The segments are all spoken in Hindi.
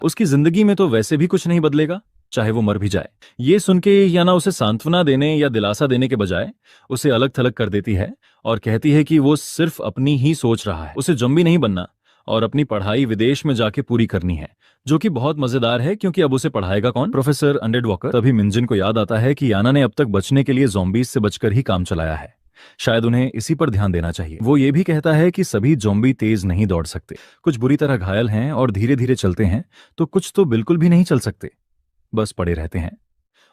उसकी जिंदगी में तो वैसे भी कुछ नहीं बदलेगा, चाहे वो मर भी जाए। ये सुन के याना उसे सांत्वना देने या दिलासा देने के बजाय उसे अलग थलग कर देती है और कहती है कि वो सिर्फ अपनी ही सोच रहा है, उसे ज़ॉम्बी नहीं बनना और अपनी पढ़ाई विदेश में जाके पूरी करनी है, जो कि बहुत मजेदार है क्योंकि अब उसे पढ़ाएगा कौन? प्रोफेसर अंडरवॉकर। तभी मिंजन को याद आता है कि याना ने अब तक बचने के लिए ज़ॉम्बीज से बचकर ही काम चलाया है, शायद उन्हें इसी पर ध्यान देना चाहिए। वो ये भी कहता है कि सभी ज़ॉम्बी तेज नहीं दौड़ सकते, कुछ बुरी तरह घायल हैं और धीरे धीरे चलते हैं, तो कुछ तो बिल्कुल भी नहीं चल सकते, बस पड़े रहते हैं।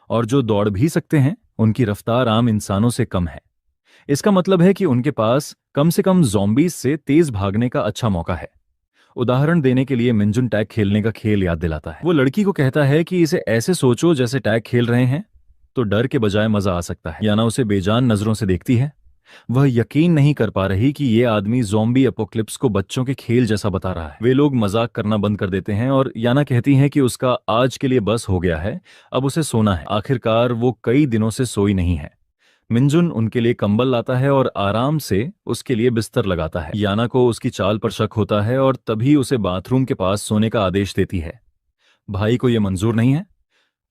और जो दौड़ भी सकते हैं उनकी रफ्तार आम इंसानों से कम है। इसका मतलब है कि उनके पास कम से कम ज़ॉम्बीज से तेज भागने का अच्छा मौका है। उदाहरण देने के लिए मिंजुन टैग खेलने का खेल याद दिलाता है। वो लड़की को कहता है कि इसे ऐसे सोचो जैसे टैग खेल रहे हैं, तो डर के बजाय मजा आ सकता है। याना उसे बेजान नजरों से देखती है। वह यकीन नहीं कर पा रही कि ये आदमी ज़ॉम्बी एपोक्लिप्स को बच्चों के खेल जैसा बता रहा है। वे लोग मजाक करना बंद कर देते हैं और याना कहती है कि उसका आज के लिए बस हो गया है, अब उसे सोना है। आखिरकार वो कई दिनों से सोई नहीं है। मिंजुन उनके लिए कंबल लाता है और आराम से उसके लिए बिस्तर लगाता है। याना को उसकी चाल पर शक होता है और तभी उसे बाथरूम के पास सोने का आदेश देती है। भाई को यह मंजूर नहीं है।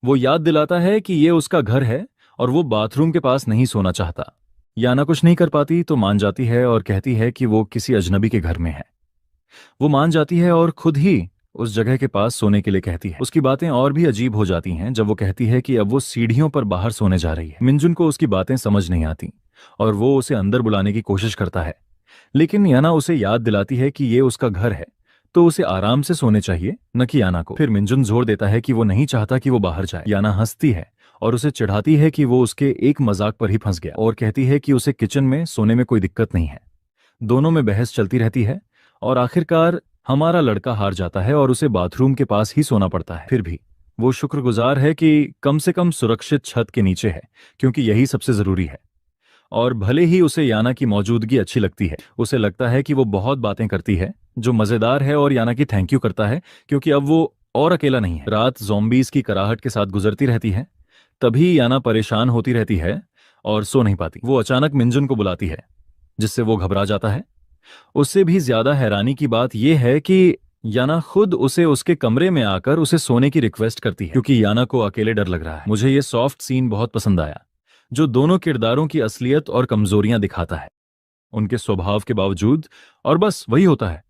वो याद दिलाता है कि ये उसका घर है और वो बाथरूम के पास नहीं सोना चाहता। याना कुछ नहीं कर पाती तो मान जाती है और कहती है कि वो किसी अजनबी के घर में है। वो मान जाती है और खुद ही उस जगह के पास सोने के लिए कहती है। उसकी बातें और भी अजीब हो जाती हैं जब वो कहती है कि अब वो सीढ़ियों पर बाहर सोने जा रही है। मिंजुन को उसकी बातें समझ नहीं आती और वो उसे अंदर बुलाने की कोशिश करता है, लेकिन याना उसे याद दिलाती है कि ये उसका घर है, तो उसे आराम से सोने चाहिए, न कि याना को। फिर मिंजुन जोर देता है कि वो नहीं चाहता कि वो बाहर जाए। याना हंसती है और उसे चिढ़ाती है कि वो उसके एक मजाक पर ही फंस गया और कहती है कि उसे किचन में सोने में कोई दिक्कत नहीं है। दोनों में बहस चलती रहती है और आखिरकार हमारा लड़का हार जाता है और उसे बाथरूम के पास ही सोना पड़ता है। फिर भी वो शुक्रगुजार है कि कम से कम सुरक्षित छत के नीचे है, क्योंकि यही सबसे जरूरी है। और भले ही उसे याना की मौजूदगी अच्छी लगती है, उसे लगता है कि वो बहुत बातें करती है जो मजेदार है और याना की थैंक यू करता है क्योंकि अब वो और अकेला नहीं है। रात ज़ॉम्बीज की कराहट के साथ गुजरती रहती है। तभी याना परेशान होती रहती है और सो नहीं पाती। वो अचानक मिंजुन को बुलाती है, जिससे वो घबरा जाता है। उससे भी ज्यादा हैरानी की बात यह है कि याना खुद उसे उसके कमरे में आकर उसे सोने की रिक्वेस्ट करती है, क्योंकि याना को अकेले डर लग रहा है। मुझे ये सॉफ्ट सीन बहुत पसंद आया, जो दोनों किरदारों की असलियत और कमजोरियां दिखाता है उनके स्वभाव के बावजूद। और बस वही होता है,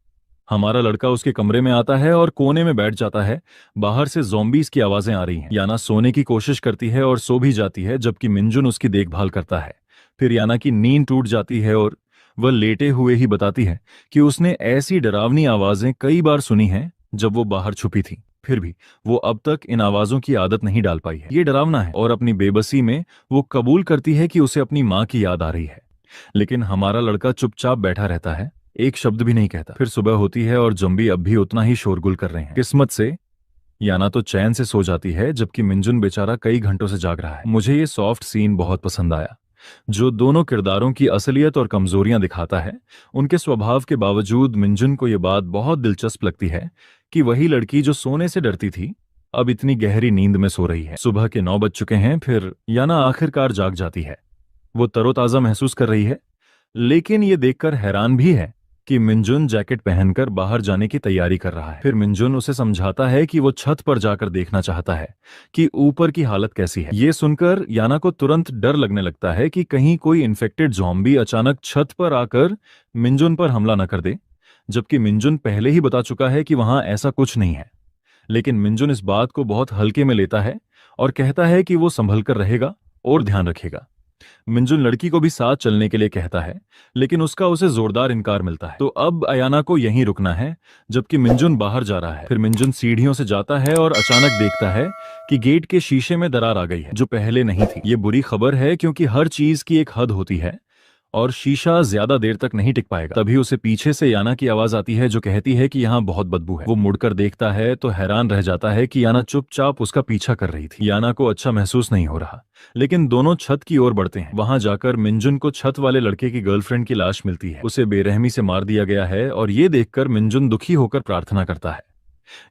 हमारा लड़का उसके कमरे में आता है और कोने में बैठ जाता है। बाहर से ज़ॉम्बीज की आवाजें आ रही हैं। याना सोने की कोशिश करती है और सो भी जाती है, जबकि मिंजुन उसकी देखभाल करता है। फिर याना की नींद टूट जाती है और वह लेटे हुए ही बताती है कि उसने ऐसी डरावनी आवाजें कई बार सुनी हैं जब वो बाहर छुपी थी। फिर भी वो अब तक इन आवाजों की आदत नहीं डाल पाई है। ये डरावना है और अपनी बेबसी में वो कबूल करती है कि उसे अपनी माँ की याद आ रही है। लेकिन हमारा लड़का चुपचाप बैठा रहता है, एक शब्द भी नहीं कहता। फिर सुबह होती है और ज़ॉम्बी अब भी उतना ही शोरगुल कर रहे हैं। किस्मत से याना तो चैन से सो जाती है, जबकि मिंजुन बेचारा कई घंटों से जाग रहा है। मुझे ये सॉफ्ट सीन बहुत पसंद आया, जो दोनों किरदारों की असलियत और कमजोरियां दिखाता है। उनके स्वभाव के बावजूद मिंजुन को यह बात बहुत दिलचस्प लगती है कि वही लड़की जो सोने से डरती थी अब इतनी गहरी नींद में सो रही है। सुबह के 9 बज चुके हैं। फिर याना आखिरकार जाग जाती है। वो तरोताजा महसूस कर रही है, लेकिन ये देखकर हैरान भी है कि मिंजुन जैकेट पहनकर बाहर जाने की तैयारी कर रहा है। फिर मिंजुन उसे समझाता है कि वो छत पर जाकर देखना चाहता है कि ऊपर की हालत कैसी है। ये सुनकर याना को तुरंत डर लगने लगता है कि कहीं कोई इन्फेक्टेड ज़ॉम्बी अचानक छत पर आकर मिंजुन पर हमला न कर दे, जबकि मिंजुन पहले ही बता चुका है कि वहां ऐसा कुछ नहीं है। लेकिन मिंजुन इस बात को बहुत हल्के में लेता है और कहता है कि वो संभल कर रहेगा और ध्यान रखेगा। मिंजुन लड़की को भी साथ चलने के लिए कहता है, लेकिन उसका उसे जोरदार इनकार मिलता है। तो अब अयाना को यहीं रुकना है, जबकि मिंजुन बाहर जा रहा है। फिर मिंजुन सीढ़ियों से जाता है और अचानक देखता है कि गेट के शीशे में दरार आ गई है, जो पहले नहीं थी। ये बुरी खबर है, क्योंकि हर चीज की एक हद होती है और शीशा ज्यादा देर तक नहीं टिक पाएगा। तभी उसे पीछे से याना की आवाज आती है, जो कहती है कि यहाँ बहुत बदबू है। वो मुड़कर देखता है तो हैरान रह जाता है कि याना चुपचाप उसका पीछा कर रही थी। याना को अच्छा महसूस नहीं हो रहा, लेकिन दोनों छत की ओर बढ़ते हैं। वहां जाकर मिंजुन को छत वाले लड़के की गर्लफ्रेंड की लाश मिलती है। उसे बेरहमी से मार दिया गया है और ये देखकर मिंजुन दुखी होकर प्रार्थना करता है।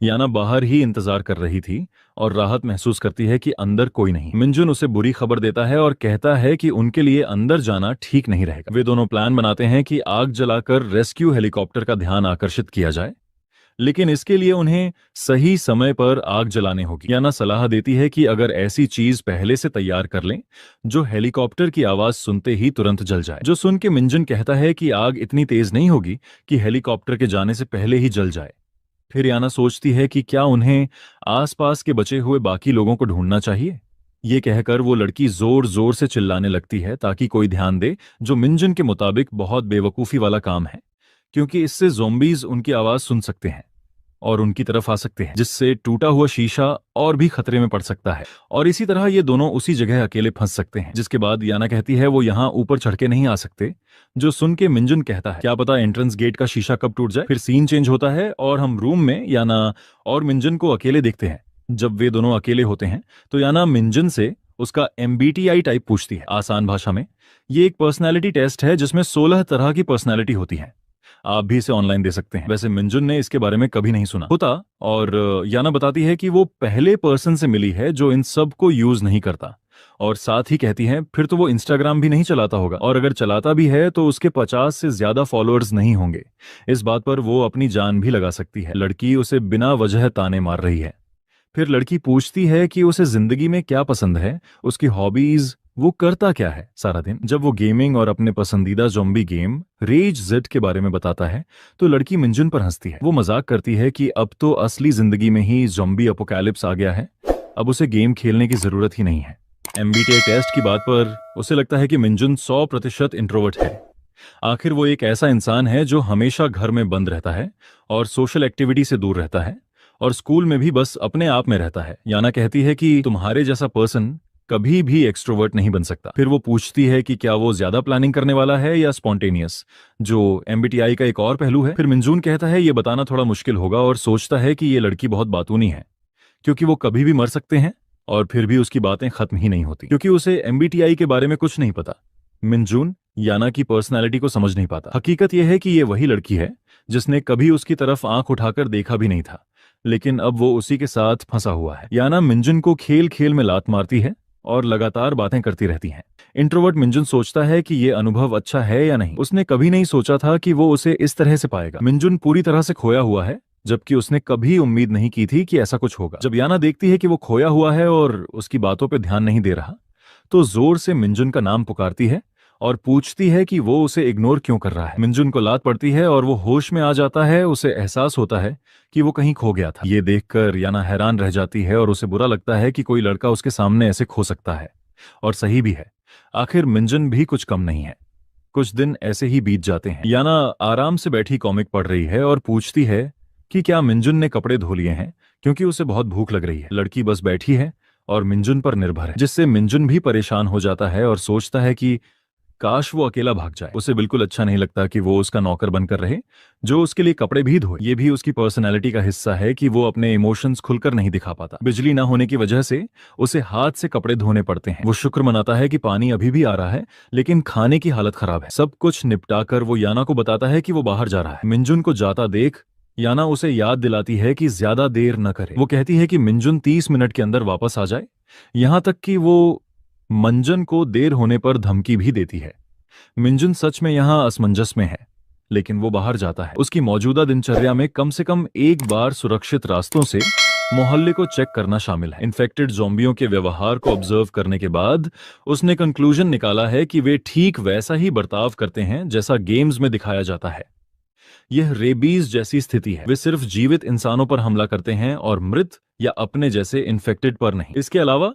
याना बाहर ही इंतजार कर रही थी और राहत महसूस करती है कि अंदर कोई नहीं। मिंजुन उसे बुरी खबर देता है और कहता है कि उनके लिए अंदर जाना ठीक नहीं रहेगा। वे दोनों प्लान बनाते हैं कि आग जलाकर रेस्क्यू हेलीकॉप्टर का ध्यान आकर्षित किया जाए, लेकिन इसके लिए उन्हें सही समय पर आग जलाने होगी। याना सलाह देती है कि अगर ऐसी चीज पहले से तैयार कर लें जो हेलीकॉप्टर की आवाज सुनते ही तुरंत जल जाए। जो सुन के मिंजुन कहता है कि आग इतनी तेज नहीं होगी कि हेलीकॉप्टर के जाने से पहले ही जल जाए। फिर याना सोचती है कि क्या उन्हें आसपास के बचे हुए बाकी लोगों को ढूंढना चाहिए। ये कहकर वो लड़की जोर जोर से चिल्लाने लगती है ताकि कोई ध्यान दे, जो मिंजुन के मुताबिक बहुत बेवकूफी वाला काम है, क्योंकि इससे ज़ॉम्बीज उनकी आवाज सुन सकते हैं और उनकी तरफ आ सकते हैं, जिससे टूटा हुआ शीशा और भी खतरे में पड़ सकता है। और इसी तरह ये दोनों उसी जगह अकेले फंस सकते हैं। जिसके बाद याना कहती है वो यहाँ ऊपर चढ़ के नहीं आ सकते। जो सुन के मिंजुन कहता है क्या पता एंट्रेंस गेट का शीशा कब टूट जाए। फिर सीन चेंज होता है और हम रूम में याना और मिंजुन को अकेले देखते हैं। जब वे दोनों अकेले होते हैं तो याना मिंजुन से उसका MBTI टाइप पूछती है। आसान भाषा में ये एक पर्सनैलिटी टेस्ट है जिसमें 16 तरह की पर्सनैलिटी होती है। आप भी इसे ऑनलाइन दे सकते हैं। वैसे मिंजुन ने इसके बारे में कभी नहीं सुना होता और याना बताती है कि वो पहले पर्सन से मिली है जो इन सब को यूज नहीं करता, और साथ ही कहती है फिर तो वो इंस्टाग्राम भी नहीं चलाता होगा, और अगर चलाता भी है तो उसके 50 से ज्यादा फॉलोअर्स नहीं होंगे। इस बात पर वो अपनी जान भी लगा सकती है। लड़की उसे बिना वजह ताने मार रही है। फिर लड़की पूछती है कि उसे जिंदगी में क्या पसंद है, उसकी हॉबीज, वो करता क्या है सारा दिन। जब वो गेमिंग और अपने पसंदीदा ज़ॉम्बी गेम रेज जेड के बारे में बताता है तो लड़की मिंजुन पर हंसती है। वो मजाक करती है कि अब तो असली जिंदगी में ही ज़ॉम्बी अपोकैलिप्स आ गया है, अब उसे गेम खेलने की जरूरत ही नहीं है। MBTI टेस्ट की बात पर उसे लगता है कि मिंजुन 100% इंट्रोवर्ट है। आखिर वो एक ऐसा इंसान है जो हमेशा घर में बंद रहता है और सोशल एक्टिविटी से दूर रहता है, और स्कूल में भी बस अपने आप में रहता है। याना कहती है कि तुम्हारे जैसा पर्सन कभी भी एक्सट्रोवर्ट नहीं बन सकता। फिर वो पूछती है कि क्या वो ज्यादा प्लानिंग करने वाला है या स्पॉन्टेनियस, जो MBTI का एक और पहलू है। फिर मिंजून कहता है ये बताना थोड़ा मुश्किल होगा और सोचता है कि ये लड़की बहुत बातूनी है, क्योंकि वो कभी भी मर सकते हैं और फिर भी उसकी बातें खत्म ही नहीं होती, क्योंकि उसे MBTI के बारे में कुछ नहीं पता। मिंजून याना की पर्सनैलिटी को समझ नहीं पाता। हकीकत यह है कि ये वही लड़की है जिसने कभी उसकी तरफ आंख उठाकर देखा भी नहीं था, लेकिन अब वो उसी के साथ फंसा हुआ है। याना मिंजुन को खेल खेल में लात मारती है और लगातार बातें करती रहती हैं। इंट्रोवर्ट मिंजुन सोचता है कि ये अनुभव अच्छा है या नहीं। उसने कभी नहीं सोचा था कि वो उसे इस तरह से पाएगा। मिंजुन पूरी तरह से खोया हुआ है, जबकि उसने कभी उम्मीद नहीं की थी कि ऐसा कुछ होगा। जब याना देखती है कि वो खोया हुआ है और उसकी बातों पर ध्यान नहीं दे रहा, तो जोर से मिंजुन का नाम पुकारती है और पूछती है कि वो उसे इग्नोर क्यों कर रहा है। मिंजुन को लात पड़ती है और वो होश में आ जाता है। उसे एहसास होता है कि वो कहीं खो गया था। ये देखकर याना हैरान रह जाती है और उसे बुरा लगता है कि कोई लड़का उसके सामने ऐसे खो सकता है। और सही भी है, आखिर मिंजुन भी कुछ कम नहीं है। कुछ दिन ऐसे ही बीत जाते हैं। याना आराम से बैठी कॉमिक पढ़ रही है और पूछती है कि क्या मिंजुन ने कपड़े धो लिए हैं, क्योंकि उसे बहुत भूख लग रही है। लड़की बस बैठी है और मिंजुन पर निर्भर है, जिससे मिंजुन भी परेशान हो जाता है और सोचता है कि काश वो अकेला भाग जाए। उसे बिल्कुल अच्छा नहीं लगता कि वो उसका नौकर बनकर रहे, जो उसके लिए कपड़े भी धोए। ये भी उसकी पर्सनैलिटी का हिस्सा है कि वो अपने इमोशंस खुलकर नहीं दिखा पाता। बिजली ना होने की वजह से उसे हाथ से कपड़े धोने पड़ते हैं। वो शुक्र मनाता है कि पानी अभी भी आ रहा है, लेकिन खाने की हालत खराब है। सब कुछ निपटाकर वो याना को बताता है कि वो बाहर जा रहा है। मिंजुन को जाता देख याना उसे याद दिलाती है कि ज्यादा देर न करे। वो कहती है कि मिंजुन 30 मिनट के अंदर वापस आ जाए, यहां तक कि वो मंजन को देर होने पर धमकी भी देती है। मिंजुन सच में यहाँ असमंजस में है, लेकिन वो बाहर जाता है। उसकी मौजूदा दिनचर्या में कम से कम एक बार सुरक्षित रास्तों से मोहल्ले को चेक करना शामिल है। इन्फेक्टेड ज़ॉम्बियों के व्यवहार को ऑब्जर्व करने के बाद उसने कंक्लूजन निकाला है कि वे ठीक वैसा ही बर्ताव करते हैं जैसा गेम्स में दिखाया जाता है। यह रेबीज जैसी स्थिति है। वे सिर्फ जीवित इंसानों पर हमला करते हैं और मृत या अपने जैसे इन्फेक्टेड पर नहीं। इसके अलावा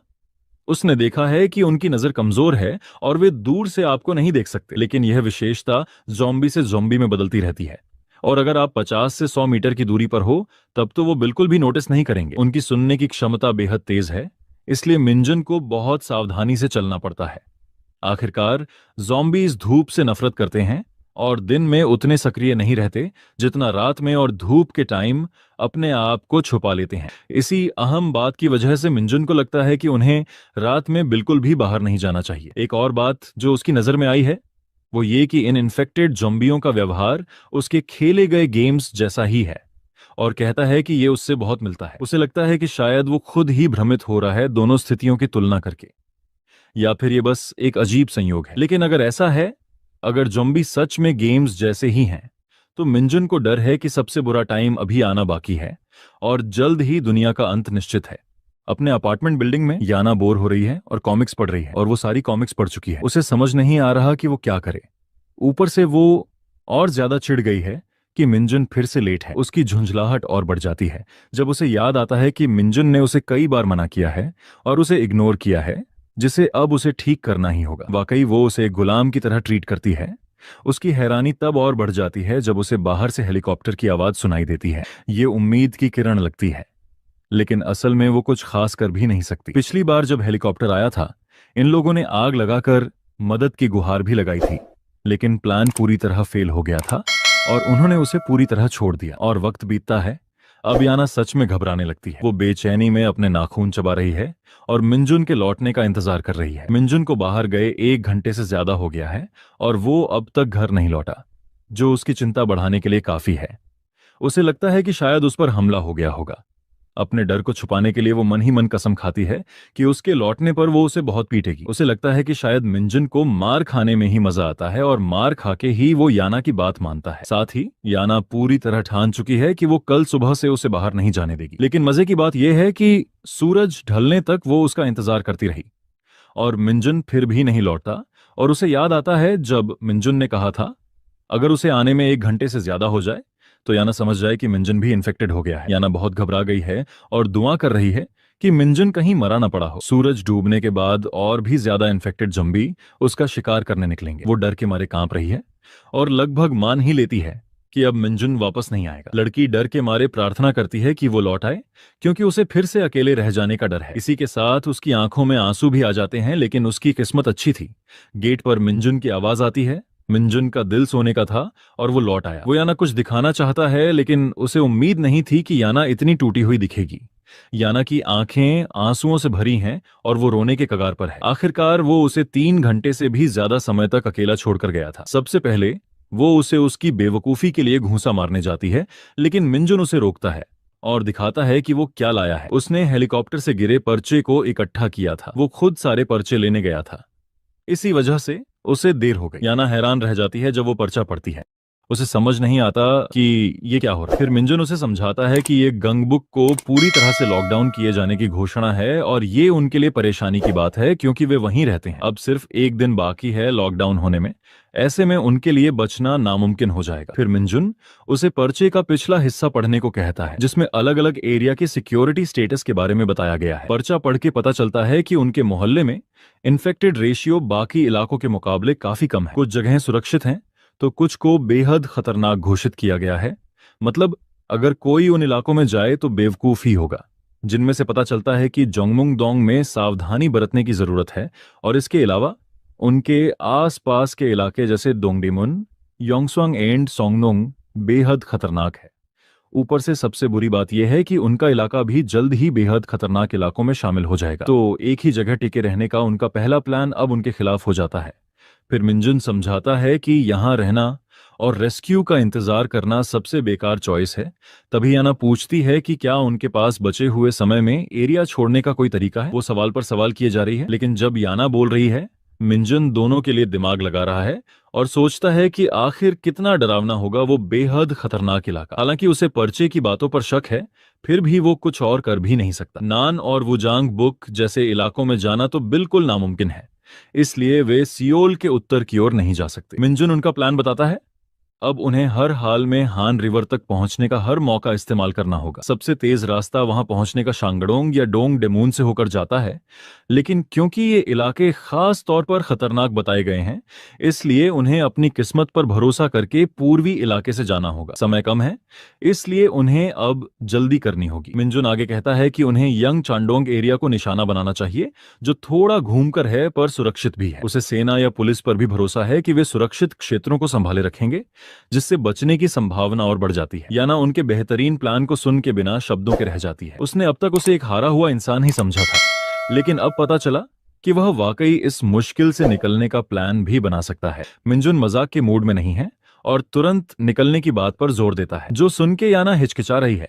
उसने देखा है कि उनकी नजर कमजोर है और वे दूर से आपको नहीं देख सकते, लेकिन यह विशेषता ज़ॉम्बी से ज़ॉम्बी में बदलती रहती है। और अगर आप 50 से 100 मीटर की दूरी पर हो तब तो वो बिल्कुल भी नोटिस नहीं करेंगे। उनकी सुनने की क्षमता बेहद तेज है, इसलिए मिंजन को बहुत सावधानी से चलना पड़ता है। आखिरकार ज़ॉम्बीज धूप से नफरत करते हैं और दिन में उतने सक्रिय नहीं रहते जितना रात में, और धूप के टाइम अपने आप को छुपा लेते हैं। इसी अहम बात की वजह से मिंजुन को लगता है कि उन्हें रात में बिल्कुल भी बाहर नहीं जाना चाहिए। एक और बात जो उसकी नजर में आई है वो ये कि इन इन्फेक्टेड ज़ॉम्बियों का व्यवहार उसके खेले गए गेम्स जैसा ही है, और कहता है कि ये उससे बहुत मिलता है। उसे लगता है कि शायद वो खुद ही भ्रमित हो रहा है दोनों स्थितियों की तुलना करके, या फिर ये बस एक अजीब संयोग है। लेकिन अगर ऐसा है, अगर ज़ॉम्बी सच में गेम्स जैसे ही हैं, तो मिंजुन को डर है कि सबसे बुरा टाइम अभी आना बाकी है और जल्द ही दुनिया का अंत निश्चित है। अपने अपार्टमेंट बिल्डिंग में याना बोर हो रही है और कॉमिक्स पढ़ रही है और वो सारी कॉमिक्स पढ़ चुकी है। उसे समझ नहीं आ रहा कि वो क्या करे। ऊपर से वो और ज्यादा चिढ़ गई है कि मिंजुन फिर से लेट है। उसकी झुंझलाहट और बढ़ जाती है जब उसे याद आता है कि मिंजुन ने उसे कई बार मना किया है और उसे इग्नोर किया है, जिसे अब उसे ठीक करना ही होगा। वाकई वो उसे एक गुलाम की तरह ट्रीट करती है। उसकी हैरानी तब और बढ़ जाती है जब उसे बाहर से हेलीकॉप्टर की आवाज सुनाई देती है। ये उम्मीद की किरण लगती है, लेकिन असल में वो कुछ खास कर भी नहीं सकती। पिछली बार जब हेलीकॉप्टर आया था, इन लोगों ने आग लगाकर मदद की गुहार भी लगाई थी, लेकिन प्लान पूरी तरह फेल हो गया था और उन्होंने उसे पूरी तरह छोड़ दिया। और वक्त बीतता है। अब याना सच में घबराने लगती है। वो बेचैनी में अपने नाखून चबा रही है और मिंजुन के लौटने का इंतजार कर रही है। मिंजुन को बाहर गए 1 घंटे से ज्यादा हो गया है और वो अब तक घर नहीं लौटा, जो उसकी चिंता बढ़ाने के लिए काफी है। उसे लगता है कि शायद उस पर हमला हो गया होगा। अपने डर को छुपाने के लिए वो मन ही मन कसम खाती है कि उसके लौटने पर वो उसे बहुत पीटेगी। उसे लगता है कि शायद मिंजुन को मार खाने में ही मजा आता है और मार खाके ही वो याना की बात मानता है। साथ ही याना पूरी तरह ठान चुकी है कि वो कल सुबह से उसे बाहर नहीं जाने देगी। लेकिन मजे की बात यह है कि सूरज ढलने तक वो उसका इंतजार करती रही और मिंजुन फिर भी नहीं लौटता। और उसे याद आता है जब मिंजुन ने कहा था अगर उसे आने में 1 घंटे से ज्यादा हो जाए तो याना समझ जाए कि मिंजुन भी इन्फेक्टेड हो गया है। याना बहुत घबरा गई है और दुआ कर रही है कि मिंजुन कहीं मरा ना पड़ा हो। सूरज डूबने के बाद और भी ज्यादा इन्फेक्टेड ज़ॉम्बी उसका शिकार करने निकलेंगे। वो डर के मारे कांप रही है और लगभग मान ही लेती है कि अब मिंजुन वापस नहीं आएगा। लड़की डर के मारे प्रार्थना करती है कि वो लौट आए, क्योंकि उसे फिर से अकेले रह जाने का डर है। इसी के साथ उसकी आंखों में आंसू भी आ जाते हैं, लेकिन उसकी किस्मत अच्छी थी। गेट पर मिंजुन की आवाज आती है। मिंजुन का दिल सोने का था और वो लौट आया। वो याना कुछ दिखाना चाहता है, लेकिन उसे उम्मीद नहीं थी कि याना इतनी टूटी हुई दिखेगी। याना की आंखें आंसुओं से भरी हैं और वो रोने के कगार पर है। आखिरकार वो उसे 3 घंटे से भी ज्यादा समय तक अकेला छोड़कर गया था। सबसे पहले वो उसे उसकी बेवकूफी के लिए घूंसा मारने जाती है, लेकिन मिंजुन उसे रोकता है और दिखाता है कि वो क्या लाया है। उसने हेलीकॉप्टर से गिरे पर्चे को इकट्ठा किया था। वो खुद सारे पर्चे लेने गया था, इसी वजह से उसे देर हो गई। याना हैरान रह जाती है जब वो पर्चा पढ़ती है। उसे समझ नहीं आता कि ये क्या हो रहा है। फिर मिंजुन उसे समझाता है कि ये गंगबुक को पूरी तरह से लॉकडाउन किए जाने की घोषणा है और ये उनके लिए परेशानी की बात है, क्योंकि वे वहीं रहते हैं। अब सिर्फ 1 दिन बाकी है लॉकडाउन होने में। ऐसे में उनके लिए बचना नामुमकिन हो जाएगा। फिर मिंजुन उसे पर्चे का पिछला हिस्सा पढ़ने को कहता है, जिसमें अलग अलग एरिया के सिक्योरिटी स्टेटस के बारे में बताया गया है। पर्चा पढ़ के पता चलता है कि उनके मोहल्ले में इन्फेक्टेड रेशियो बाकी इलाकों के मुकाबले काफी कम है। कुछ जगहें सुरक्षित हैं तो कुछ को बेहद खतरनाक घोषित किया गया है। मतलब अगर कोई उन इलाकों में जाए तो बेवकूफ ही होगा। जिनमें से पता चलता है कि जोंगमुंग दोंग में सावधानी बरतने की जरूरत है और इसके अलावा उनके आसपास के इलाके जैसे दोंगडिमुन, योंगस्वांग एंड सोंगनोंग बेहद खतरनाक है। ऊपर से सबसे बुरी बात यह है कि उनका इलाका भी जल्द ही बेहद खतरनाक इलाकों में शामिल हो जाएगा। तो एक ही जगह टिके रहने का उनका पहला प्लान अब उनके खिलाफ हो जाता है। फिर मिंजुन समझाता है कि यहां रहना और रेस्क्यू का इंतजार करना सबसे बेकार चॉइस है। तभी याना पूछती है कि क्या उनके पास बचे हुए समय में एरिया छोड़ने का कोई तरीका है। वो सवाल पर सवाल किए जा रही है, लेकिन जब याना बोल रही है, मिंजुन दोनों के लिए दिमाग लगा रहा है और सोचता है कि आखिर कितना डरावना होगा वो बेहद खतरनाक इलाका। हालांकि उसे पर्चे की बातों पर शक है, फिर भी वो कुछ और कर भी नहीं सकता। नान और वुजांग बुक जैसे इलाकों में जाना तो बिल्कुल नामुमकिन है, इसलिए वे सियोल के उत्तर की ओर नहीं जा सकते। मिंजुन उनका प्लान बताता है। अब उन्हें हर हाल में हान रिवर तक पहुंचने का हर मौका इस्तेमाल करना होगा। सबसे तेज रास्ता वहां पहुंचने का शांगडोंग या डोंग डेमून से होकर जाता है, लेकिन क्योंकि ये इलाके खास तौर पर खतरनाक बताए गए हैं, इसलिए उन्हें अपनी किस्मत पर भरोसा करके पूर्वी इलाके से जाना होगा। समय कम है, इसलिए उन्हें अब जल्दी करनी होगी। मिंजुन आगे कहता है कि उन्हें यंग चांडोंग एरिया को निशाना बनाना चाहिए, जो थोड़ा घूमकर है पर सुरक्षित भी है। उसे सेना या पुलिस पर भी भरोसा है कि वे सुरक्षित क्षेत्रों को संभाले रखेंगे, जिससे बचने की संभावना और बढ़ जाती है। याना उनके बेहतरीन प्लान को सुन के बिना शब्दों के रह जाती है। उसने अब तक उसे एक हारा हुआ इंसान ही समझा था, लेकिन अब पता चला कि वह वाकई इस मुश्किल से निकलने का प्लान भी बना सकता है। मिंजुन मजाक के मूड में नहीं है और तुरंत निकलने की बात पर जोर देता है, जो सुन के याना हिचकिचा रही है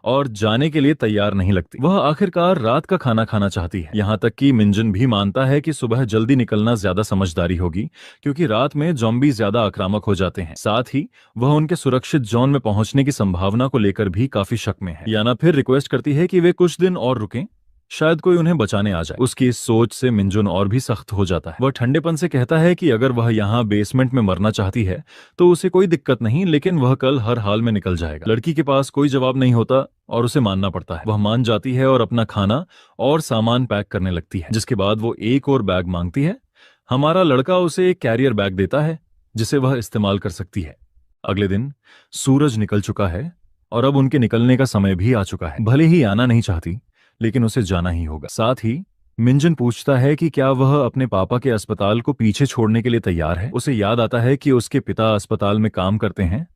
और जाने के लिए तैयार नहीं लगती। वह आखिरकार रात का खाना खाना चाहती है। यहाँ तक कि मिंजुन भी मानता है कि सुबह जल्दी निकलना ज्यादा समझदारी होगी, क्योंकि रात में ज़ॉम्बी ज्यादा आक्रामक हो जाते हैं। साथ ही वह उनके सुरक्षित जोन में पहुंचने की संभावना को लेकर भी काफी शक में है। याना फिर रिक्वेस्ट करती है कि वे कुछ दिन और रुकें, शायद कोई उन्हें बचाने आ जाए। उसकी इस सोच से मिंजुन और भी सख्त हो जाता है। वह ठंडेपन से कहता है कि अगर वह यहाँ बेसमेंट में मरना चाहती है तो उसे कोई दिक्कत नहीं, लेकिन वह कल हर हाल में निकल जाएगा। लड़की के पास कोई जवाब नहीं होता और उसे मानना पड़ता है। वह मान जाती है और अपना खाना और सामान पैक करने लगती है, जिसके बाद वो एक और बैग मांगती है। हमारा लड़का उसे एक कैरियर बैग देता है जिसे वह इस्तेमाल कर सकती है। अगले दिन सूरज निकल चुका है और अब उनके निकलने का समय भी आ चुका है। भले ही आना नहीं चाहती, लेकिन उसे जाना ही होगा। साथ ही मिंजुन पूछता है कि क्या वह अपने पापा के अस्पताल को पीछे छोड़ने के लिए तैयार है। उसे याद आता है कि उसके पिता अस्पताल में काम करते हैं,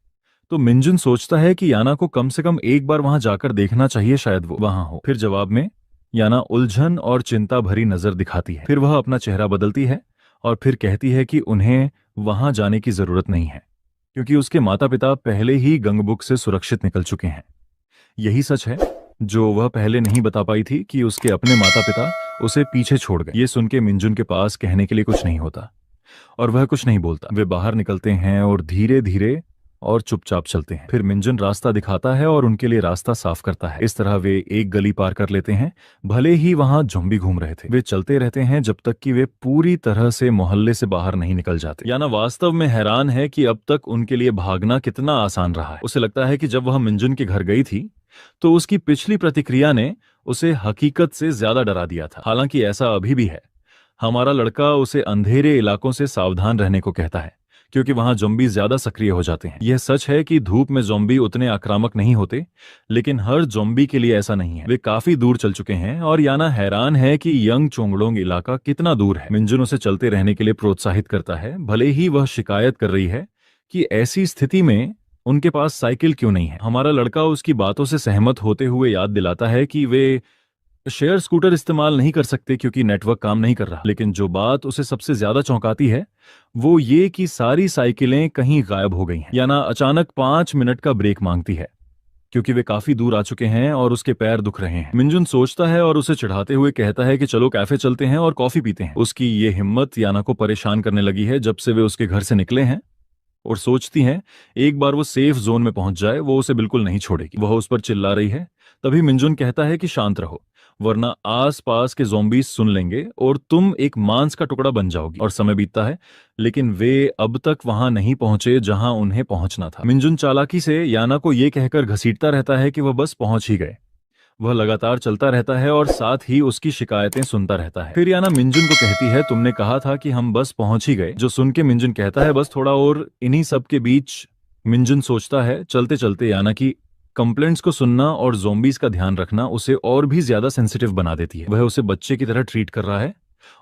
तो मिंजुन सोचता है कि याना को कम से कम एक बार वहां जाकर देखना चाहिए, शायद वो वहां हो। फिर जवाब में याना उलझन और चिंता भरी नजर दिखाती है। फिर वह अपना चेहरा बदलती है और फिर कहती है कि उन्हें वहां जाने की जरूरत नहीं है, क्योंकि उसके माता पिता पहले ही गंगबुक से सुरक्षित निकल चुके हैं। यही सच है जो वह पहले नहीं बता पाई थी, कि उसके अपने माता पिता उसे पीछे छोड़ गए। ये सुन के मिंजुन के पास कहने के लिए कुछ नहीं होता और वह कुछ नहीं बोलता। वे बाहर निकलते हैं और धीरे धीरे और चुपचाप चलते हैं। फिर मिंजुन रास्ता दिखाता है और उनके लिए रास्ता साफ करता है। इस तरह वे एक गली पार कर लेते हैं। भले ही वहां ज़ॉम्बी घूम रहे थे, वे चलते रहते हैं जब तक कि वे पूरी तरह से मोहल्ले से बाहर नहीं निकल जाते। याना वास्तव में हैरान है कि अब तक उनके लिए भागना कितना आसान रहा है। उसे लगता है कि जब वह मिंजुन के घर गई थी तो उसकी पिछली प्रतिक्रिया ने उसे हकीकत से ज्यादा डरा दिया था। हालांकि ऐसा अभी भी है। हमारा लड़का उसे अंधेरे इलाकों से सावधान रहने को कहता है, क्योंकि वहां ज़ॉम्बी ज्यादा सक्रिय हो जाते हैं। यह सच है कि धूप में ज़ॉम्बी उतने आक्रामक नहीं होते, लेकिन हर ज़ॉम्बी के लिए ऐसा नहीं है। वे काफी दूर चल चुके हैं और याना हैरान है कि यंग चोंगडोंग इलाका कितना दूर है। मिंजुन उसे चलते रहने के लिए प्रोत्साहित करता है, भले ही वह शिकायत कर रही है कि ऐसी स्थिति में उनके पास साइकिल क्यों नहीं है। हमारा लड़का उसकी बातों से सहमत होते हुए याद दिलाता है कि वे शेयर स्कूटर इस्तेमाल नहीं कर सकते क्योंकि नेटवर्क काम नहीं कर रहा। लेकिन जो बात उसे सबसे ज्यादा चौंकाती है वो ये कि सारी साइकिलें कहीं गायब हो गई हैं। याना अचानक 5 मिनट का ब्रेक मांगती है, क्योंकि वे काफी दूर आ चुके हैं और उसके पैर दुख रहे हैं। मिंजुन सोचता है और उसे चिढ़ाते हुए कहता है कि चलो कैफे चलते हैं और कॉफी पीते हैं। उसकी ये हिम्मत याना को परेशान करने लगी है जब से वे उसके घर से निकले हैं, और सोचती हैं एक बार वो सेफ जोन में पहुंच जाए वो उसे बिल्कुल नहीं छोड़ेगी। वह उस पर चिल्ला रही है। तभी मिंजुन कहता है कि शांत रहो, वरना आसपास के ज़ॉम्बीज सुन लेंगे और तुम एक मांस का टुकड़ा बन जाओगी। और समय बीतता है, लेकिन वे अब तक वहां नहीं पहुंचे जहां उन्हें पहुंचना था। मिंजुन चालाकी से याना को यह कहकर घसीटता रहता है कि वह बस पहुंच ही गए। वह लगातार चलता रहता है और साथ ही उसकी शिकायतें सुनता रहता है। फिर याना मिंजुन को कहती है, तुमने कहा था कि हम बस पहुंच ही गए। जो सुन के मिंजुन कहता है, बस थोड़ा और। इन्हीं सब के बीच मिंजुन सोचता है चलते चलते याना की कंप्लेंट्स को सुनना और ज़ॉम्बीज का ध्यान रखना उसे और भी ज्यादा सेंसिटिव बना देती है। वह उसे बच्चे की तरह ट्रीट कर रहा है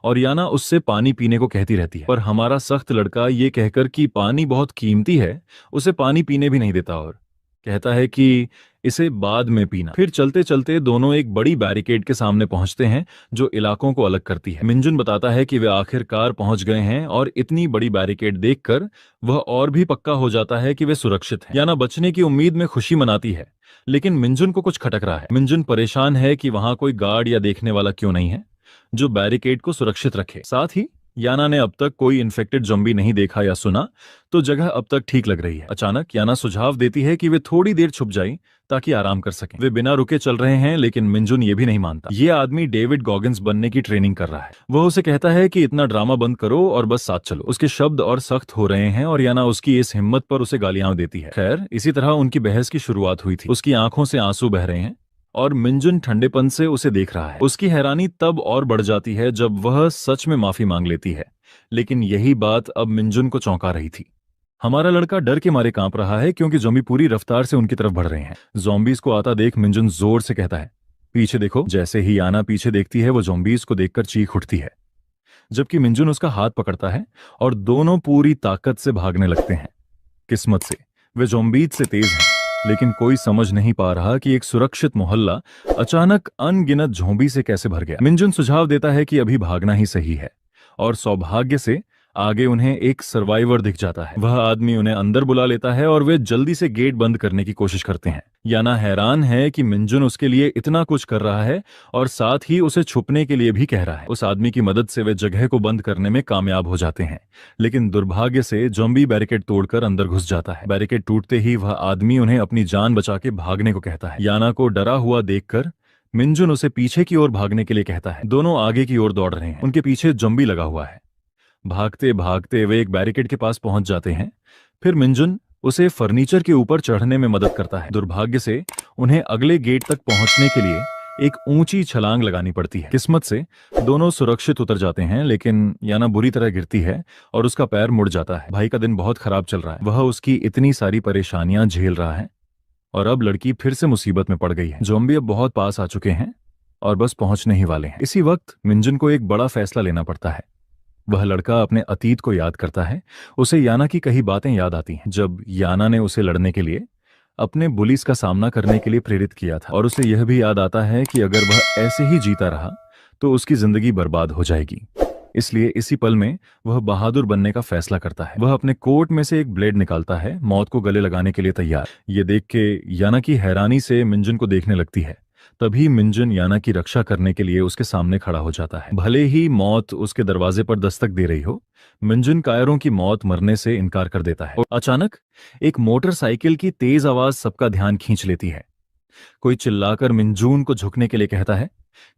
और याना उससे पानी पीने को कहती रहती है, पर हमारा सख्त लड़का ये कहकर कि पानी बहुत कीमती है उसे पानी पीने भी नहीं देता और कहता है कि इसे बाद में पीना। फिर चलते चलते दोनों एक बड़ी बैरिकेड के सामने पहुंचते हैं जो इलाकों को अलग करती है। मिंजुन बताता है कि वे आखिरकार पहुंच गए हैं और इतनी बड़ी बैरिकेड देखकर वह और भी पक्का हो जाता है कि वे सुरक्षित हैं। याना बचने की उम्मीद में खुशी मनाती है, लेकिन मिंजुन को कुछ खटक रहा है। मिंजुन परेशान है कि वहां कोई गार्ड या देखने वाला क्यों नहीं है जो बैरिकेड को सुरक्षित रखे। साथ ही याना ने अब तक कोई इन्फेक्टेड ज़ॉम्बी नहीं देखा या सुना, तो जगह अब तक ठीक लग रही है। अचानक याना सुझाव देती है कि वे थोड़ी देर छुप जाएं ताकि आराम कर सकें। वे बिना रुके चल रहे हैं, लेकिन मिंजुन ये भी नहीं मानता। ये आदमी डेविड गॉगिंस बनने की ट्रेनिंग कर रहा है। वह उसे कहता है कि इतना ड्रामा बंद करो और बस साथ चलो। उसके शब्द और सख्त हो रहे हैं और याना उसकी इस हिम्मत पर उसे गालियां देती है। खैर, इसी तरह उनकी बहस की शुरुआत हुई थी। उसकी आंखों से आंसू बह रहे हैं और मिंजुन ठंडेपन से उसे देख रहा है। उसकी हैरानी तब और बढ़ जाती है जब वह सच में माफी मांग लेती है, लेकिन यही बात अब मिंजुन को चौंका रही थी। हमारा लड़का डर के मारे कांप रहा है क्योंकि ज़ॉम्बी पूरी रफ्तार से उनकी तरफ बढ़ रहे हैं। ज़ॉम्बीज को आता देख मिंजुन जोर से कहता है, पीछे देखो। जैसे ही याना पीछे देखती है वो ज़ॉम्बीज को देखकर चीख उठती है, जबकि मिंजुन उसका हाथ पकड़ता है और दोनों पूरी ताकत से भागने लगते हैं। किस्मत से वे ज़ॉम्बीज से तेज हैं, लेकिन कोई समझ नहीं पा रहा कि एक सुरक्षित मोहल्ला अचानक अनगिनत ज़ॉम्बी से कैसे भर गया। मिंजुन सुझाव देता है कि अभी भागना ही सही है और सौभाग्य से आगे उन्हें एक सर्वाइवर दिख जाता है। वह आदमी उन्हें अंदर बुला लेता है और वे जल्दी से गेट बंद करने की कोशिश करते हैं। याना हैरान है कि मिंजुन उसके लिए इतना कुछ कर रहा है और साथ ही उसे छुपने के लिए भी कह रहा है। उस आदमी की मदद से वे जगह को बंद करने में कामयाब हो जाते हैं, लेकिन दुर्भाग्य से ज़ॉम्बी बैरिकेड तोड़कर अंदर घुस जाता है। बैरिकेड टूटते ही वह आदमी उन्हें अपनी जान बचा के भागने को कहता है। याना को डरा हुआ देखकर मिंजुन उसे पीछे की ओर भागने के लिए कहता है। दोनों आगे की ओर दौड़ रहे हैं। उनके पीछे ज़ॉम्बी लगा हुआ है। भागते भागते वे एक बैरिकेड के पास पहुंच जाते हैं। फिर मिंजुन उसे फर्नीचर के ऊपर चढ़ने में मदद करता है। दुर्भाग्य से उन्हें अगले गेट तक पहुंचने के लिए एक ऊंची छलांग लगानी पड़ती है। किस्मत से दोनों सुरक्षित उतर जाते हैं, लेकिन याना बुरी तरह गिरती है और उसका पैर मुड़ जाता है। भाई का दिन बहुत खराब चल रहा है। वह उसकी इतनी सारी परेशानियां झेल रहा है और अब लड़की फिर से मुसीबत में पड़ गई है। ज़ॉम्बी अब बहुत पास आ चुके हैं और बस पहुंचने ही वाले हैं। इसी वक्त मिंजुन को एक बड़ा फैसला लेना पड़ता है। वह लड़का अपने अतीत को याद करता है। उसे याना की कई बातें याद आती हैं, जब याना ने उसे लड़ने के लिए अपने बुलीज का सामना करने के लिए प्रेरित किया था। और उसे यह भी याद आता है कि अगर वह ऐसे ही जीता रहा तो उसकी जिंदगी बर्बाद हो जाएगी। इसलिए इसी पल में वह बहादुर बनने का फैसला करता है। वह अपने कोट में से एक ब्लेड निकालता है, मौत को गले लगाने के लिए तैयार। ये देख के याना की हैरानी से मिंजुन को देखने लगती है। तभी मिंजुन याना की रक्षा करने के लिए उसके सामने खड़ा हो जाता है। भले ही मौत उसके दरवाजे पर दस्तक दे रही हो, मिंजुन कायरों की मौत मरने से इनकार कर देता है। और अचानक एक मोटरसाइकिल की तेज आवाज सबका ध्यान खींच लेती है। कोई चिल्लाकर मिंजून को झुकने के लिए कहता है,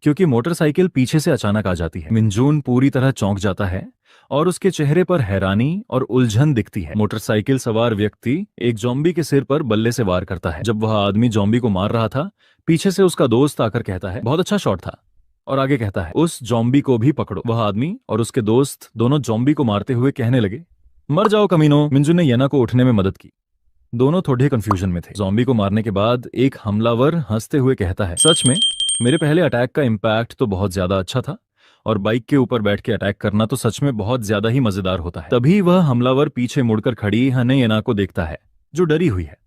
क्योंकि मोटरसाइकिल पीछे से अचानक आ जाती है। मिंजून पूरी तरह चौंक जाता है और उसके चेहरे पर हैरानी और उलझन दिखती है। मोटरसाइकिल सवार व्यक्ति एक ज़ॉम्बी के सिर पर बल्ले से वार करता है। जब वह आदमी ज़ॉम्बी को मार रहा था, पीछे से उसका दोस्त आकर कहता है, बहुत अच्छा शॉट था। और आगे कहता है, उस ज़ॉम्बी को भी पकड़ो। वह आदमी और उसके दोस्त दोनों ज़ॉम्बी को मारते हुए कहने लगे, मर जाओ कमीनो। मिंजुन ने येना को उठने में मदद की। दोनों थोड़े कंफ्यूजन में थे। ज़ॉम्बी को मारने के बाद एक हमलावर हंसते हुए कहता है, सच में मेरे पहले अटैक का इम्पैक्ट तो बहुत ज्यादा अच्छा था और बाइक के ऊपर बैठ के अटैक करना तो सच में बहुत ज्यादा ही मजेदार होता है। तभी वह हमलावर पीछे मुड़कर खड़ी हने येना को देखता है, जो डरी हुई है।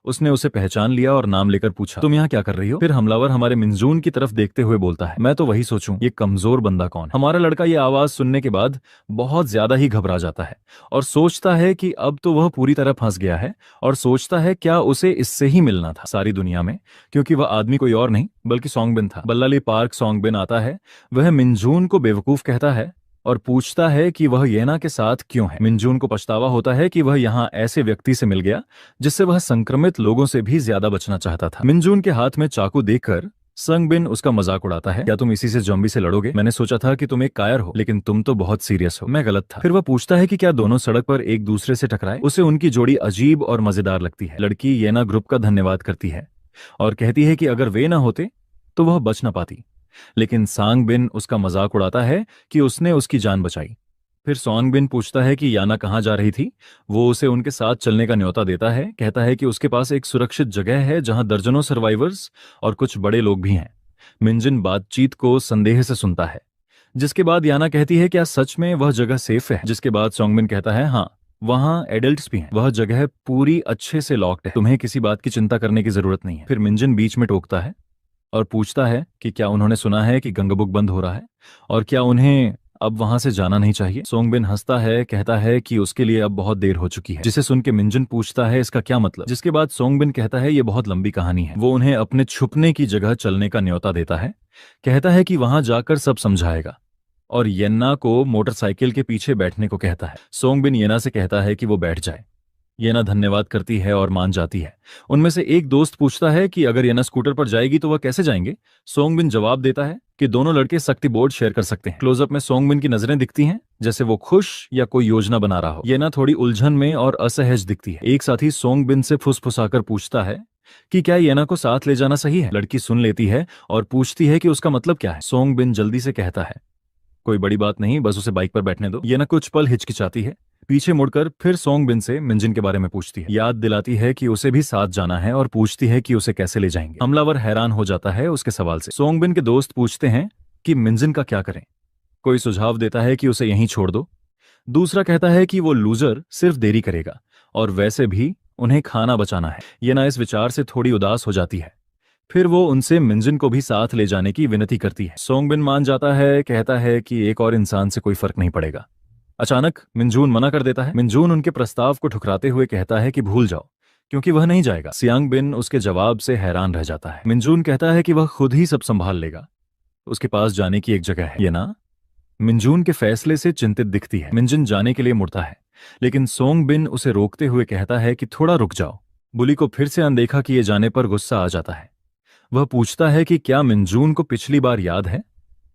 उसने उसे पहचान लिया और नाम लेकर पूछा, तुम यहाँ क्या कर रही हो? फिर हमलावर हमारे मिंजून की तरफ देखते हुए बोलता है, मैं तो वही सोचूं ये कमजोर बंदा कौन। हमारा लड़का ये आवाज सुनने के बाद बहुत ज्यादा ही घबरा जाता है और सोचता है कि अब तो वह पूरी तरह फंस गया है और सोचता है क्या उसे इससे ही मिलना था सारी दुनिया में, क्योंकि वह आदमी कोई और नहीं बल्कि सोंगबिन था। बल्लाली पार्क सोंगबिन आता है। वह मिंजून को बेवकूफ कहता है और पूछता है कि वह येना के साथ क्यों है। मिंजून को पछतावा होता है कि वह यहाँ ऐसे व्यक्ति से मिल गया जिससे वह संक्रमित लोगों से भी ज्यादा बचना चाहता था। मिंजून के हाथ में चाकू देखकर संगबिन उसका मजाक उड़ाता है, क्या तुम इसी से ज़ॉम्बी से लड़ोगे? मैंने सोचा था कि तुम एक कायर हो, लेकिन तुम तो बहुत सीरियस हो। मैं गलत था। फिर वह पूछता है कि क्या दोनों सड़क पर एक दूसरे से टकराए। उसे उनकी जोड़ी अजीब और मजेदार लगती है। लड़की येना ग्रुप का धन्यवाद करती है और कहती है कि अगर वे ना होते तो वह बच ना पाती, लेकिन सांगबिन उसका मजाक उड़ाता है कि उसने उसकी जान बचाई। फिर सोंगबिन पूछता है कि याना कहाँ जा रही थी। वो उसे उनके साथ चलने का न्योता देता है, कहता है कि उसके पास एक सुरक्षित जगह है जहां दर्जनों सर्वाइवर्स और कुछ बड़े लोग भी हैं। मिंजिन बातचीत को संदेह से सुनता है, जिसके बाद याना कहती है क्या सच में वह जगह सेफ है? जिसके बाद सोंगबिन कहता है, हाँ वहां एडल्ट्स भी हैं। वह जगह पूरी अच्छे से लॉक्ड है, तुम्हें किसी बात की चिंता करने की जरूरत नहीं है। फिर मिंजिन बीच में टोकता है और पूछता है कि क्या उन्होंने सुना है कि गंगाबुक बंद हो रहा है और क्या उन्हें अब वहां से जाना नहीं चाहिए। सोंगबिन हंसता है, कहता है कि उसके लिए अब बहुत देर हो चुकी है, जिसे सुन के मिंजुन पूछता है इसका क्या मतलब। जिसके बाद सोंगबिन कहता है ये बहुत लंबी कहानी है। वो उन्हें अपने छुपने की जगह चलने का न्योता देता है, कहता है कि वहां जाकर सब समझाएगा और येन्ना को मोटरसाइकिल के पीछे बैठने को कहता है। सोंगबिन येना से कहता है कि वो बैठ जाए। येना धन्यवाद करती है और मान जाती है। उनमें से एक दोस्त पूछता है कि अगर येना स्कूटर पर जाएगी तो वह कैसे जाएंगे। सोंगबिन जवाब देता है कि दोनों लड़के सख्ती बोर्ड शेयर कर सकते हैं। क्लोजअप में सोंगबिन की नजरें दिखती हैं जैसे वो खुश या कोई योजना बना रहा हो। येना थोड़ी उलझन में और असहज दिखती है। एक साथी सोंगबिन से फुसफुसाकर पूछता है कि क्या येना को साथ ले जाना सही है। लड़की सुन लेती है और पूछती है कि उसका मतलब क्या है। सोंगबिन जल्दी से कहता है, कोई बड़ी बात नहीं, बस उसे बाइक पर बैठने दो। येना कुछ पल हिचकिचाती है, पीछे मुड़कर फिर सोंगबिन से मिंजिन के बारे में पूछती है, याद दिलाती है कि उसे भी साथ जाना है और पूछती है कि उसे कैसे ले जाएंगे। हमलावर हैरान हो जाता है उसके सवाल से। सोंगबिन के दोस्त पूछते हैं कि मिंजिन का क्या करें। कोई सुझाव देता है कि उसे यहीं छोड़ दो। दूसरा कहता है कि वो लूजर सिर्फ देरी करेगा और वैसे भी उन्हें खाना बचाना है। येना इस विचार से थोड़ी उदास हो जाती है। फिर वो उनसे मिंजिन को भी साथ ले जाने की विनती करती है। सोंगबिन मान जाता है, कहता है कि एक और इंसान से कोई फर्क नहीं पड़ेगा। अचानक मिनजून मना कर देता है। मिनजून उनके प्रस्ताव को ठुकराते हुए कहता है कि भूल जाओ, क्योंकि वह नहीं जाएगा। सियांग बिन उसके जवाब से हैरान रह जाता है। मिनजून कहता है कि वह खुद ही सब संभाल लेगा, उसके पास जाने की एक जगह है, ये ना। मिनजून के फैसले से चिंतित दिखती है। मिनजिन जाने के लिए मुड़ता है, लेकिन सोंग बिन उसे रोकते हुए कहता है कि थोड़ा रुक जाओ। बुली को फिर से अनदेखा किए जाने पर गुस्सा आ जाता है। वह पूछता है कि क्या मिनजून को पिछली बार याद है,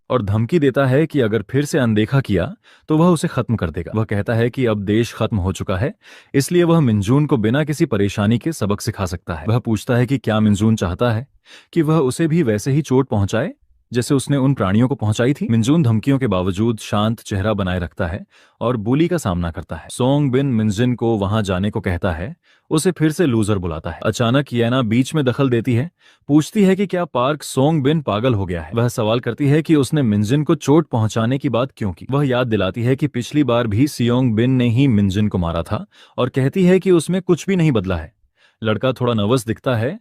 और धमकी देता है कि अगर फिर से अनदेखा किया तो वह उसे खत्म कर देगा। वह कहता है कि अब देश खत्म हो चुका है, इसलिए वह मिनजून को बिना किसी परेशानी के सबक सिखा सकता है। वह पूछता है कि क्या मिनजून चाहता है कि वह उसे भी वैसे ही चोट पहुंचाए जैसे उसने उन प्राणियों को पहुंचाई थी। मिनजून धमकियों के बावजूद शांत चेहरा बनाए रखता है और बुली का सामना करता है। सोंग बिन मिनजिन को वहां जाने को कहता है, उसे फिर से लूजर बुलाता है। अचानक येना बीच में दखल देती है, पूछती है कि क्या पार्क सोंग बिन पागल हो गया है। वह सवाल करती है कि उसने मिनजिन को चोट पहुंचाने की बात क्यों की। वह याद दिलाती है कि पिछली बार भी सियोंग बिन ने ही मिनजिन को मारा था, और कहती है कि उसमें कुछ भी नहीं बदला है। लड़का थोड़ा नर्वस दिखता है।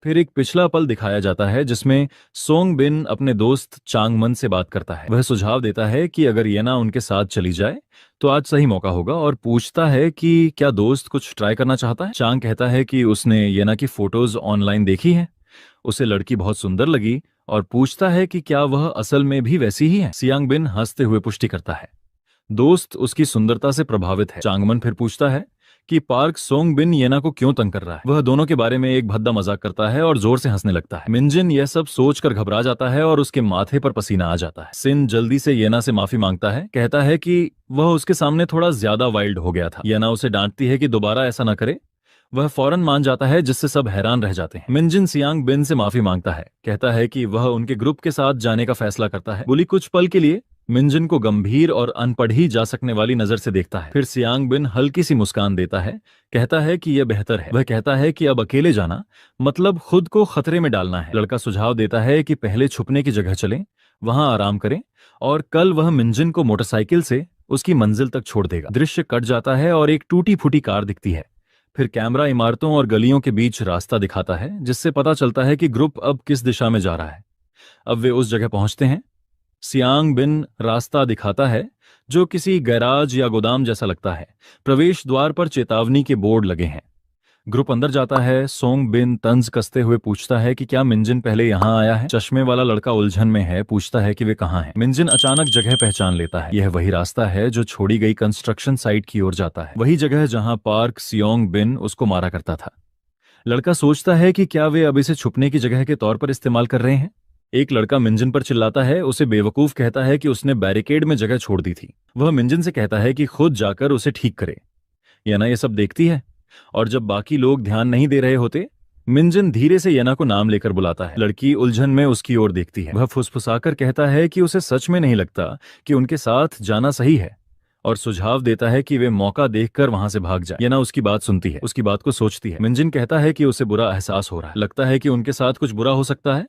फिर एक पिछला पल दिखाया जाता है जिसमें सोंग बिन अपने दोस्त चांगमन से बात करता है। वह सुझाव देता है कि अगर येना उनके साथ चली जाए तो आज सही मौका होगा, और पूछता है कि क्या दोस्त कुछ ट्राई करना चाहता है। चांग कहता है कि उसने येना की फोटोज ऑनलाइन देखी है, उसे लड़की बहुत सुंदर लगी, और पूछता है कि क्या वह असल में भी वैसी ही है। सियांग बिन हंसते हुए पुष्टि करता है, दोस्त उसकी सुंदरता से प्रभावित है। चांगमन फिर पूछता है कि पार्क सोंग बिन येना को क्यों तंग कर रहा है। वह दोनों के बारे में एक भद्दा मजाक करता है और जोर से हंसने लगता है। मिनजिन यह सब सोचकर घबरा जाता है और उसके माथे पर पसीना आ जाता है। सिन जल्दी से येना से माफी मांगता है, कहता है कि वह उसके सामने थोड़ा ज्यादा वाइल्ड हो गया था। येना उसे डांटती है कि दोबारा ऐसा न करे। वह फौरन मान जाता है, जिससे सब हैरान रह जाते हैं। मिनजिन सियांग बिन से माफी मांगता है, कहता है कि वह उनके ग्रुप के साथ जाने का फैसला करता है। बुली कुछ पल के लिए मिनजिन को गंभीर और अनपढ़ी जा सकने वाली नजर से देखता है। फिर सियांग बिन हल्की सी मुस्कान देता है, कहता है कि यह बेहतर है। वह कहता है कि अब अकेले जाना मतलब खुद को खतरे में डालना है। लड़का सुझाव देता है कि पहले छुपने की जगह चलें, वहां आराम करें, और कल वह मिनजिन को मोटरसाइकिल से उसकी मंजिल तक छोड़ देगा। दृश्य कट जाता है और एक टूटी फूटी कार दिखती है। फिर कैमरा इमारतों और गलियों के बीच रास्ता दिखाता है, जिससे पता चलता है कि ग्रुप अब किस दिशा में जा रहा है। अब वे उस जगह पहुंचते हैं। सियांग बिन रास्ता दिखाता है जो किसी गैराज या गोदाम जैसा लगता है। प्रवेश द्वार पर चेतावनी के बोर्ड लगे हैं। ग्रुप अंदर जाता है। सोंग बिन तंज कसते हुए पूछता है कि क्या मिनजिन पहले यहाँ आया है। चश्मे वाला लड़का उलझन में है, पूछता है कि वे कहाँ हैं। मिनजिन अचानक जगह पहचान लेता है। यह वही रास्ता है जो छोड़ी गई कंस्ट्रक्शन साइट की ओर जाता है, वही जगह जहां पार्क सियोंग बिन उसको मारा करता था। लड़का सोचता है कि क्या वे अब इसे छुपने की जगह के तौर पर इस्तेमाल कर रहे हैं। एक लड़का मिंजन पर चिल्लाता है, उसे बेवकूफ कहता है कि उसने बैरिकेड में जगह छोड़ दी थी। वह मिंजन से कहता है कि खुद जाकर उसे ठीक करे। येना ये सब देखती है, और जब बाकी लोग ध्यान नहीं दे रहे होते, मिंजन धीरे से येना को नाम लेकर बुलाता है। लड़की उलझन में उसकी ओर देखती है। वह फुसफुसाकर कहता है कि उसे सच में नहीं लगता कि उनके साथ जाना सही है, और सुझाव देता है कि वे मौका देखकर वहां से भाग जाए। येना उसकी बात सुनती है, उसकी बात को सोचती है। मिंजन कहता है कि उसे बुरा एहसास हो रहा है, लगता है कि उनके साथ कुछ बुरा हो सकता है।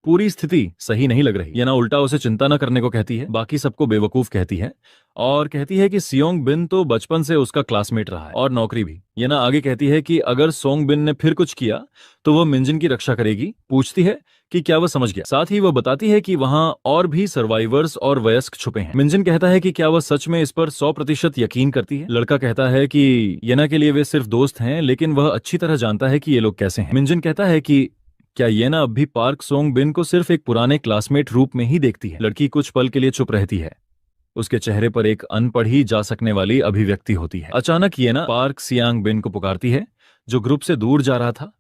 पूरी स्थिति सही नहीं लग रही। येना उल्टा उसे चिंता न करने को कहती है, बाकी सबको बेवकूफ कहती है, और कहती है कि सियोंग बिन तो बचपन से उसका क्लासमेट रहा है और नौकरी भी। येना आगे कहती है कि अगर सोंग बिन ने फिर कुछ किया तो वह मिंजन की रक्षा करेगी। पूछती है कि क्या वह समझ गया। साथ ही वह बताती है कि वहां और भी सर्वाइवर्स और वयस्क छुपे हैं। मिंजन कहता है कि क्या वह सच में इस पर 100% यकीन करती है। लड़का कहता है कि येना के लिए वे सिर्फ दोस्त हैं, लेकिन वह अच्छी तरह जानता है कि ये लोग कैसे हैं। मिंजन कहता है कि क्या येना अब भी पार्क सोंग बिन को सिर्फ एक पुराने क्लासमेट रूप में ही देखती है। लड़की कुछ पल के लिए चुप रहती है, उसके चेहरे पर एक अनपढ़ी जा सकने वाली अभिव्यक्ति होती है। अचानक येना पार्क सियांग बिन को पुकारती है, जो ग्रुप से दूर जा रहा था।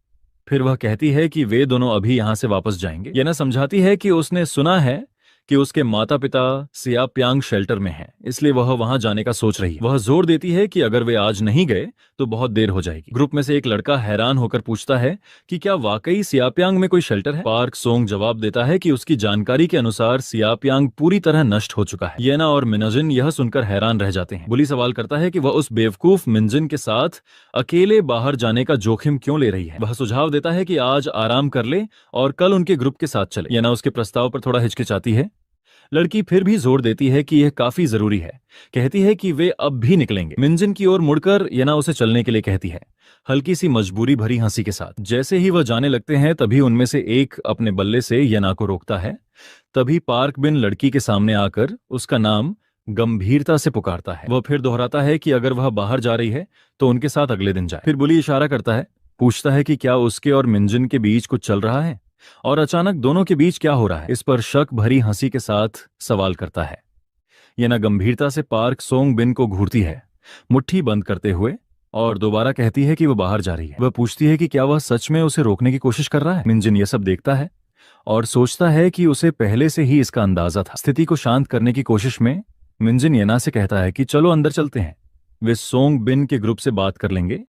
फिर वह कहती है कि वे दोनों अभी यहां से वापस जाएंगे। येना समझाती है कि उसने सुना है कि उसके माता पिता सियाप्यांग शेल्टर में हैं, इसलिए वह वहां जाने का सोच रही है। वह जोर देती है कि अगर वे आज नहीं गए तो बहुत देर हो जाएगी। ग्रुप में से एक लड़का हैरान होकर पूछता है कि क्या वाकई सियाप्यांग में कोई शेल्टर है। पार्क सोंग जवाब देता है कि उसकी जानकारी के अनुसार सियाप्यांग पूरी तरह नष्ट हो चुका है। येना और मिनजिन यह सुनकर हैरान रह जाते हैं। बुली सवाल करता है कि वह उस बेवकूफ मिंजिन के साथ अकेले बाहर जाने का जोखिम क्यों ले रही है। वह सुझाव देता है कि आज आराम कर ले और कल उनके ग्रुप के साथ चले। येना उसके प्रस्ताव पर थोड़ा हिचकिचाती है। लड़की फिर भी जोर देती है कि यह काफी जरूरी है, कहती है कि वे अब भी निकलेंगे। मिंजिन की ओर मुड़कर येना उसे चलने के लिए कहती है, हल्की सी मजबूरी भरी हंसी के साथ। जैसे ही वह जाने लगते हैं तभी उनमें से एक अपने बल्ले से येना को रोकता है। तभी पार्क बिन लड़की के सामने आकर उसका नाम गंभीरता से पुकारता है। वह फिर दोहराता है कि अगर वह बाहर जा रही है तो उनके साथ अगले दिन जाए। फिर बुली इशारा करता है, पूछता है कि क्या उसके और मिंजिन के बीच कुछ चल रहा है और अचानक दोनों के बीच क्या हो रहा है। इस पर शक भरी हंसी के साथ सवाल करता है। येना गंभीरता से पार्क सोंग बिन को घूरती है, मुट्ठी बंद करते हुए, और दोबारा कहती है कि वह बाहर जा रही है। वह पूछती है कि क्या वह सच में उसे रोकने की कोशिश कर रहा है। मिंजिन यह सब देखता है और सोचता है कि उसे पहले से ही इसका अंदाजा था। स्थिति को शांत करने की कोशिश में मिंजिन येना से कहता है कि चलो अंदर चलते हैं, वे सोंग बिन के ग्रुप से बात कर लेंगे